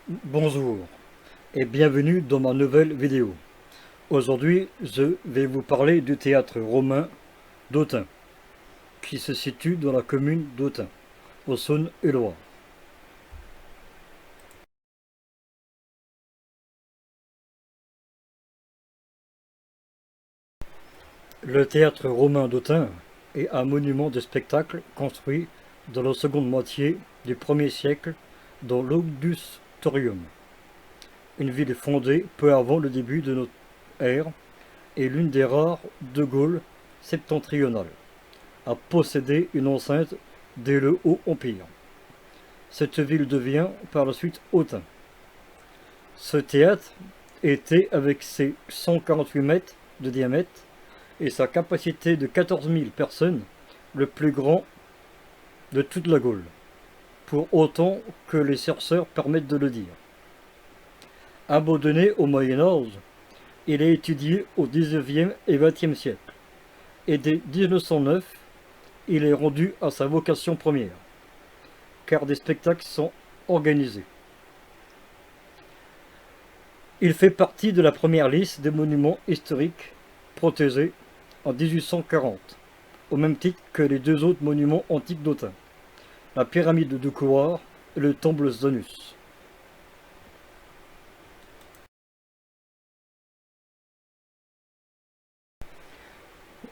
Bonjour et bienvenue dans ma nouvelle vidéo. Aujourd'hui, je vais vous parler du théâtre romain d'Autun, qui se situe dans la commune d'Autun, au Saône-et-Loire. Le théâtre romain d'Autun est un monument de spectacle construit dans la seconde moitié du 1er siècle dans l'Augustorium, une ville fondée peu avant le début de notre ère et l'une des rares de Gaule septentrionale à posséder une enceinte dès le Haut Empire. Cette ville devient par la suite Autun. Ce théâtre était, avec ses 148 mètres de diamètre et sa capacité de 14 000 personnes, le plus grand de toute la Gaule, pour autant que les chercheurs permettent de le dire. Abandonné au Moyen Âge, il est étudié au XIXe et XXe siècle, et dès 1909, il est rendu à sa vocation première, car des spectacles sont organisés. Il fait partie de la première liste des monuments historiques protégés en 1840, au même titre que les deux autres monuments antiques d'Autun, la pyramide de Kouar et le temple Zanus.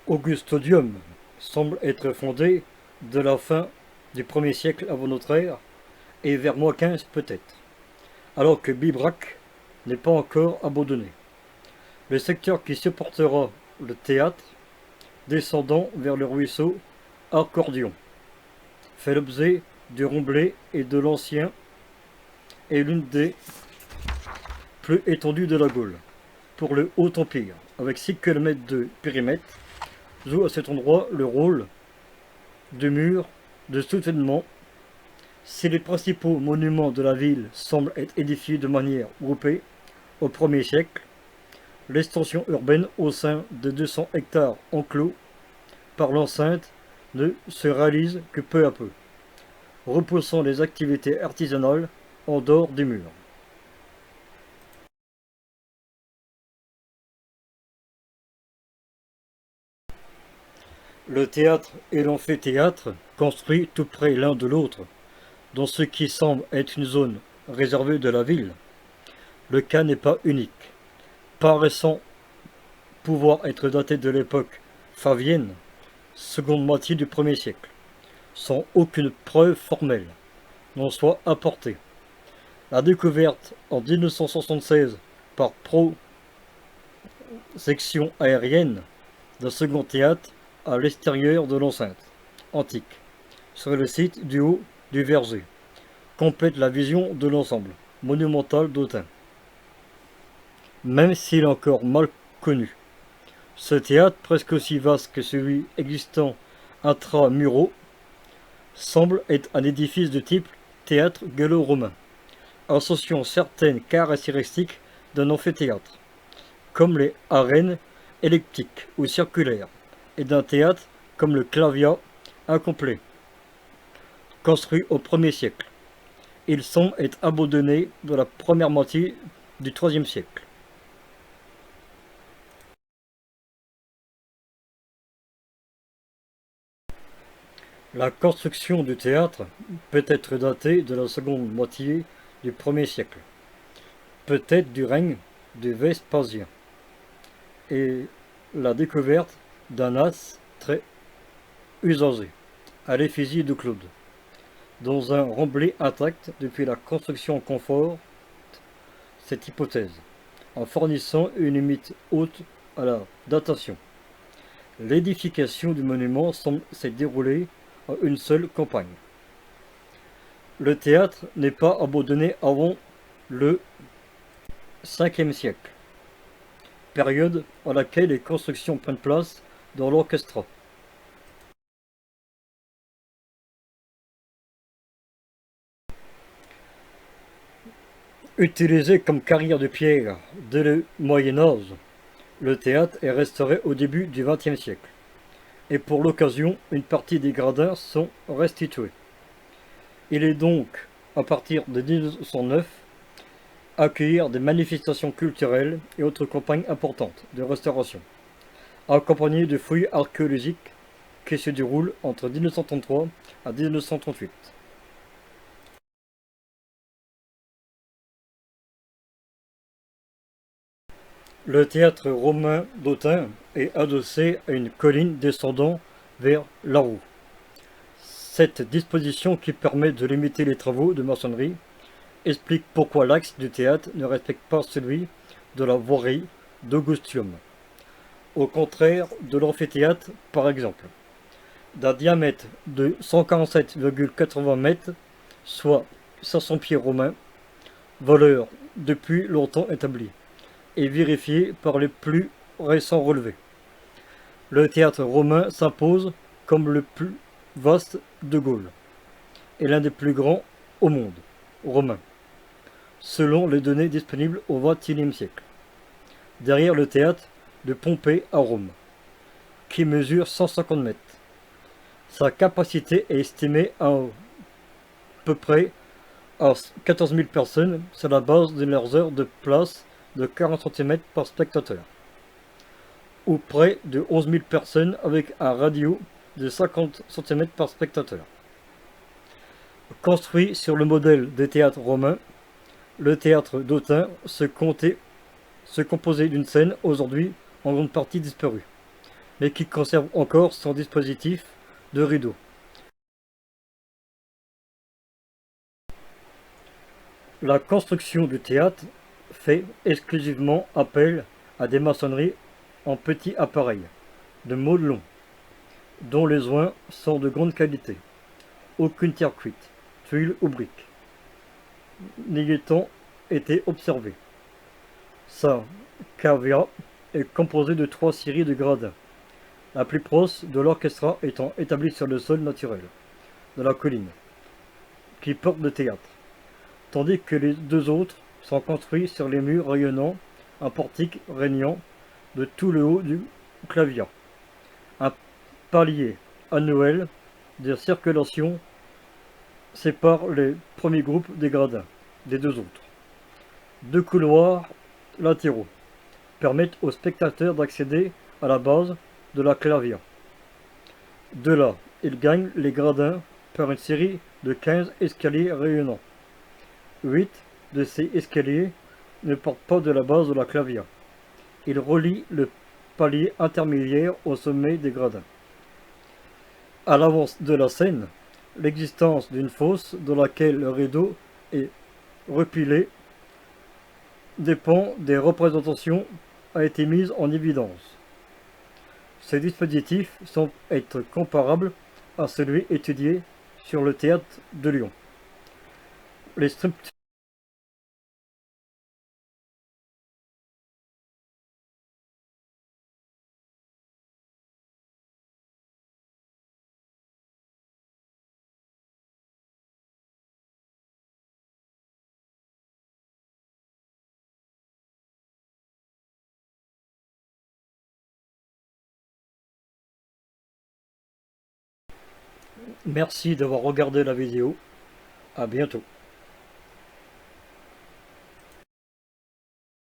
Augustodium semble être fondé de la fin du 1er siècle avant notre ère et vers moins 15 peut-être, alors que Bibrac n'est pas encore abandonné. Le secteur qui supportera le théâtre, descendant vers le ruisseau Accordion, fait l'objet du Romblay et de l'Ancien et l'une des plus étendues de la Gaule. Pour le Haut Empire, avec 6 km de périmètre, joue à cet endroit le rôle de mur de soutènement. Si les principaux monuments de la ville semblent être édifiés de manière groupée au 1er siècle, l'extension urbaine au sein de 200 hectares enclos par l'enceinte ne se réalise que peu à peu, repoussant les activités artisanales en dehors des murs. Le théâtre et l'amphithéâtre, construits tout près l'un de l'autre, dans ce qui semble être une zone réservée de la ville, le cas n'est pas unique, paraissant pouvoir être daté de l'époque favienne, seconde moitié du 1er siècle, sans aucune preuve formelle n'en soit apportée. La découverte en 1976 par projection aérienne d'un second théâtre à l'extérieur de l'enceinte antique, sur le site du haut du Verger, complète la vision de l'ensemble monumental d'Autun. Même s'il est encore mal connu, ce théâtre, presque aussi vaste que celui existant intra-muros, semble être un édifice de type théâtre gallo-romain, associant certaines caractéristiques d'un amphithéâtre, comme les arènes elliptiques ou circulaires, et d'un théâtre comme le clavia incomplet, construit au 1er siècle. Il semble être abandonné dans la première moitié du 3e siècle. La construction du théâtre peut être datée de la seconde moitié du 1er siècle, peut-être du règne de Vespasien, et la découverte d'un as très usagé, à l'effigie de Claude, dans un remblai intact depuis la construction conforte cette hypothèse, en fournissant une limite haute à la datation. L'édification du monument semble s'être déroulée en une seule campagne. Le théâtre n'est pas abandonné avant le 5e siècle, période à laquelle les constructions prennent place dans l'orchestra. Utilisé comme carrière de pierre dès le Moyen Âge, le théâtre est restauré au début du XXe siècle, et pour l'occasion, une partie des gradins sont restitués. Il est donc à partir de 1909, accueillir des manifestations culturelles et autres campagnes importantes de restauration, accompagnées de fouilles archéologiques qui se déroulent entre 1933 à 1938. Le théâtre romain d'Autun est adossé à une colline descendant vers Laroux. Cette disposition, qui permet de limiter les travaux de maçonnerie, explique pourquoi l'axe du théâtre ne respecte pas celui de la voirie d'Augustium, au contraire de l'amphithéâtre par exemple. D'un diamètre de 147,80 mètres, soit 500 pieds romains, valeur depuis longtemps établie et vérifiée par les plus récents relevés. Le théâtre romain s'impose comme le plus vaste de Gaule et l'un des plus grands au monde romain, selon les données disponibles au XXIe siècle. Derrière le théâtre de Pompée à Rome, qui mesure 150 mètres. Sa capacité est estimée à peu près à 14 000 personnes sur la base de leurs heures de place de 40 cm par spectateur, ou près de 11 000 personnes avec un radio de 50 cm par spectateur. Construit sur le modèle des théâtres romains, le théâtre d'Autun se composait d'une scène aujourd'hui en grande partie disparue, mais qui conserve encore son dispositif de rideau. La construction du théâtre fait exclusivement appel à des maçonneries en petits appareils, de modelons, dont les joints sont de grande qualité. Aucune terre cuite, tuiles ou briques n'y étant été observées. Sa cavea est composée de 3 séries de gradins, la plus proche de l'orchestra étant établie sur le sol naturel de la colline, qui porte le théâtre, tandis que les deux autres sont construits sur les murs rayonnants, un portique régnant de tout le haut du clavia, un palier annuel de circulation sépare les premiers groupes des gradins des deux autres. Deux couloirs latéraux permettent aux spectateurs d'accéder à la base de la clavia. De là, ils gagnent les gradins par une série de 15 escaliers rayonnants. 8 de ces escaliers ne partent pas de la base de la clavia. Ils relient le palier intermédiaire au sommet des gradins. À l'avance de la scène, l'existence d'une fosse dans laquelle le rideau est repilé dépend des représentations a été mise en évidence. Ces dispositifs semblent être comparables à celui étudié sur le théâtre de Lyon. Les structures Merci d'avoir regardé la vidéo. À bientôt.